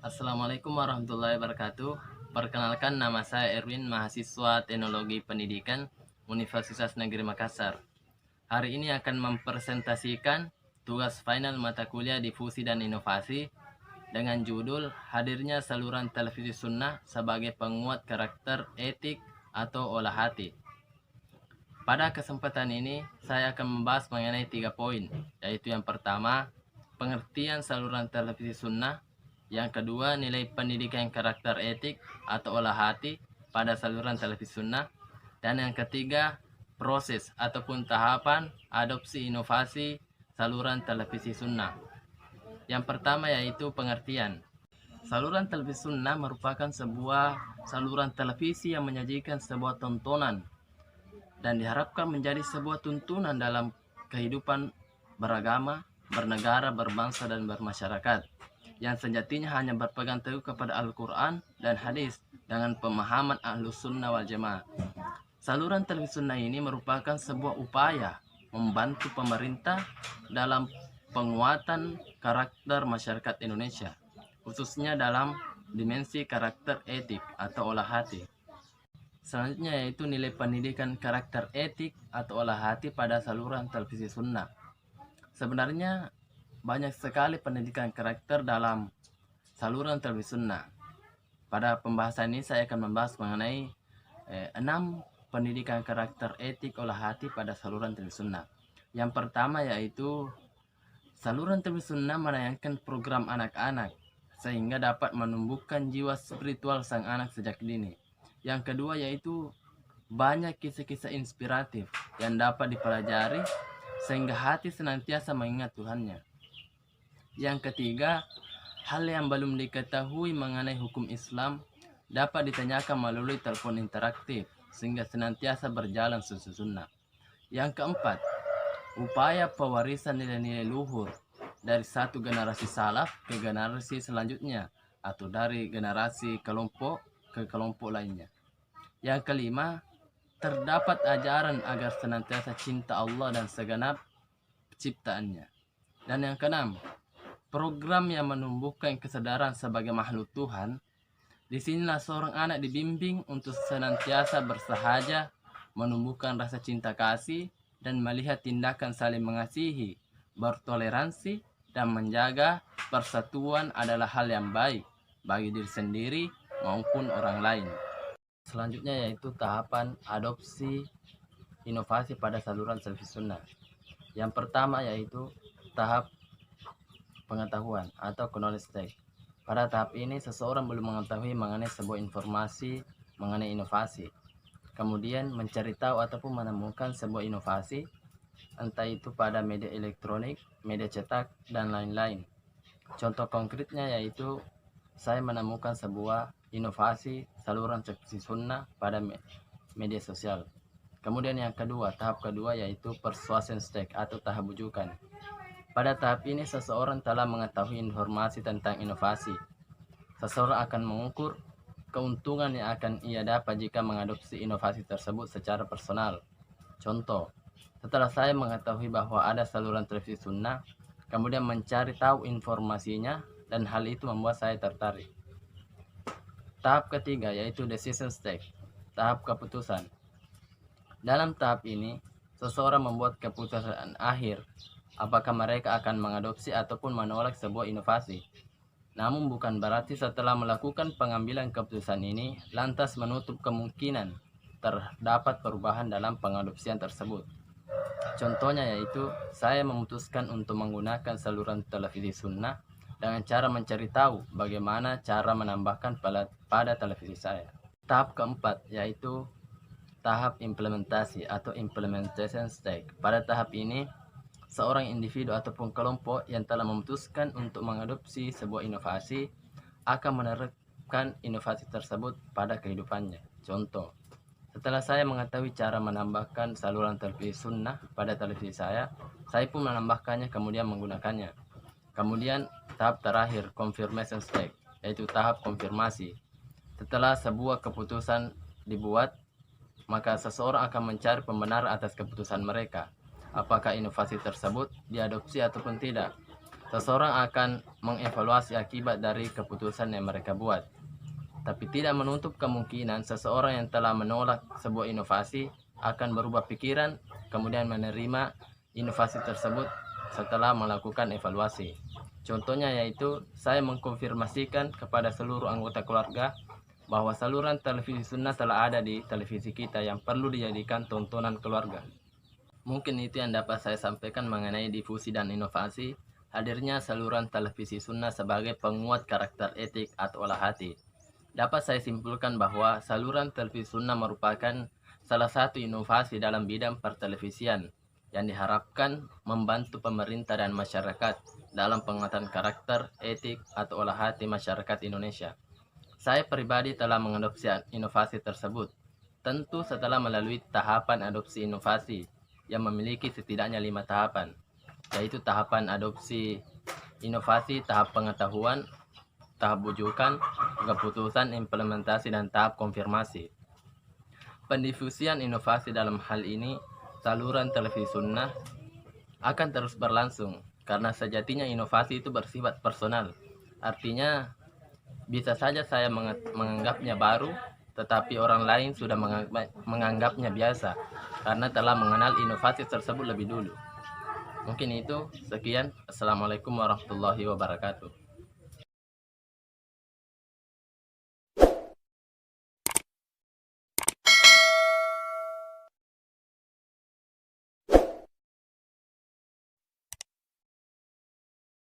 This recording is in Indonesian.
Assalamualaikum warahmatullahi wabarakatuh. Perkenalkan, nama saya Erwin, mahasiswa Teknologi Pendidikan Universitas Negeri Makassar. Hari ini akan mempresentasikan tugas final mata kuliah Difusi dan Inovasi dengan judul hadirnya saluran televisi sunnah sebagai penguat karakter, etik, atau olah hati. Pada kesempatan ini, saya akan membahas mengenai 3 poin, yaitu yang pertama, pengertian saluran televisi sunnah. Yang kedua, nilai pendidikan karakter etik atau olah hati pada saluran televisi sunnah. Dan yang ketiga, proses ataupun tahapan adopsi inovasi saluran televisi sunnah. Yang pertama yaitu pengertian. Saluran televisi sunnah merupakan sebuah saluran televisi yang menyajikan sebuah tontonan dan diharapkan menjadi sebuah tuntunan dalam kehidupan beragama, bernegara, berbangsa, dan bermasyarakat, yang sejatinya hanya berpegang teguh kepada Al-Quran dan hadis dengan pemahaman Ahlus Sunnah wal Jamaah. Saluran televisi sunnah ini merupakan sebuah upaya membantu pemerintah dalam penguatan karakter masyarakat Indonesia, khususnya dalam dimensi karakter etik atau olah hati. Selanjutnya yaitu nilai pendidikan karakter etik atau olah hati pada saluran televisi sunnah. Sebenarnya banyak sekali pendidikan karakter dalam saluran televisi sunnah. Pada pembahasan ini saya akan membahas mengenai 6 pendidikan karakter etik olah hati pada saluran televisi sunnah. Yang pertama yaitu saluran televisi sunnah menayangkan program anak-anak sehingga dapat menumbuhkan jiwa spiritual sang anak sejak dini. Yang kedua yaitu banyak kisah-kisah inspiratif yang dapat dipelajari sehingga hati senantiasa mengingat Tuhannya. Yang ketiga, hal yang belum diketahui mengenai hukum Islam dapat ditanyakan melalui telepon interaktif sehingga senantiasa berjalan sesuai sunnah. Yang keempat, upaya pewarisan nilai-nilai luhur dari satu generasi salaf ke generasi selanjutnya atau dari generasi kelompok ke kelompok lainnya. Yang kelima, terdapat ajaran agar senantiasa cinta Allah dan segenap ciptaannya. Dan yang keenam, program yang menumbuhkan kesadaran sebagai makhluk Tuhan. Disinilah seorang anak dibimbing untuk senantiasa bersahaja, menumbuhkan rasa cinta kasih, dan melihat tindakan saling mengasihi, bertoleransi, dan menjaga persatuan adalah hal yang baik bagi diri sendiri maupun orang lain. Selanjutnya yaitu tahapan adopsi inovasi pada saluran televisi sunnah. Yang pertama yaitu tahap pengetahuan atau knowledge stage. Pada tahap ini seseorang belum mengetahui mengenai sebuah informasi mengenai inovasi. Kemudian mencari tahu ataupun menemukan sebuah inovasi, entah itu pada media elektronik, media cetak, dan lain-lain. Contoh konkretnya yaitu saya menemukan sebuah inovasi saluran televisi sunnah pada media sosial. Kemudian yang kedua, tahap kedua yaitu persuasion stage atau tahap bujukan. Pada tahap ini seseorang telah mengetahui informasi tentang inovasi. Seseorang akan mengukur keuntungan yang akan ia dapat jika mengadopsi inovasi tersebut secara personal. Contoh, setelah saya mengetahui bahwa ada saluran televisi sunnah, kemudian mencari tahu informasinya, dan hal itu membuat saya tertarik. Tahap ketiga yaitu decision stage, tahap keputusan. Dalam tahap ini, seseorang membuat keputusan akhir apakah mereka akan mengadopsi ataupun menolak sebuah inovasi. Namun bukan berarti setelah melakukan pengambilan keputusan ini lantas menutup kemungkinan terdapat perubahan dalam pengadopsian tersebut. Contohnya yaitu saya memutuskan untuk menggunakan saluran televisi sunnah dengan cara mencari tahu bagaimana cara menambahkan pada televisi saya. Tahap keempat yaitu tahap implementasi atau implementation stage. Pada tahap ini, seorang individu ataupun kelompok yang telah memutuskan untuk mengadopsi sebuah inovasi akan menerapkan inovasi tersebut pada kehidupannya. Contoh, setelah saya mengetahui cara menambahkan saluran televisi sunnah pada televisi saya pun menambahkannya kemudian menggunakannya. Kemudian tahap terakhir, confirmation stage, yaitu tahap konfirmasi. Setelah sebuah keputusan dibuat, maka seseorang akan mencari pembenaran atas keputusan mereka. Apakah inovasi tersebut diadopsi ataupun tidak. Seseorang akan mengevaluasi akibat dari keputusan yang mereka buat, tapi tidak menutup kemungkinan seseorang yang telah menolak sebuah inovasi akan berubah pikiran, kemudian menerima inovasi tersebut setelah melakukan evaluasi. Contohnya yaitu saya mengkonfirmasikan kepada seluruh anggota keluarga bahwa saluran televisi sunnah telah ada di televisi kita yang perlu dijadikan tontonan keluarga. Mungkin itu yang dapat saya sampaikan mengenai difusi dan inovasi. Hadirnya saluran televisi sunnah sebagai penguat karakter etik atau olah hati. Dapat saya simpulkan bahwa saluran televisi sunnah merupakan salah satu inovasi dalam bidang pertelevisian yang diharapkan membantu pemerintah dan masyarakat dalam penguatan karakter, etik, atau olah hati masyarakat Indonesia. Saya pribadi telah mengadopsi inovasi tersebut, tentu setelah melalui tahapan adopsi inovasi yang memiliki setidaknya 5 tahapan, yaitu tahapan adopsi inovasi, tahap pengetahuan, tahap bujukan, keputusan, implementasi, dan tahap konfirmasi. Pendifusian inovasi dalam hal ini, saluran televisi sunnah akan terus berlangsung, karena sejatinya inovasi itu bersifat personal. Artinya, bisa saja saya menganggapnya baru, tetapi orang lain sudah menganggapnya biasa, karena telah mengenal inovasi tersebut lebih dulu. Mungkin itu, sekian. Assalamualaikum warahmatullahi wabarakatuh.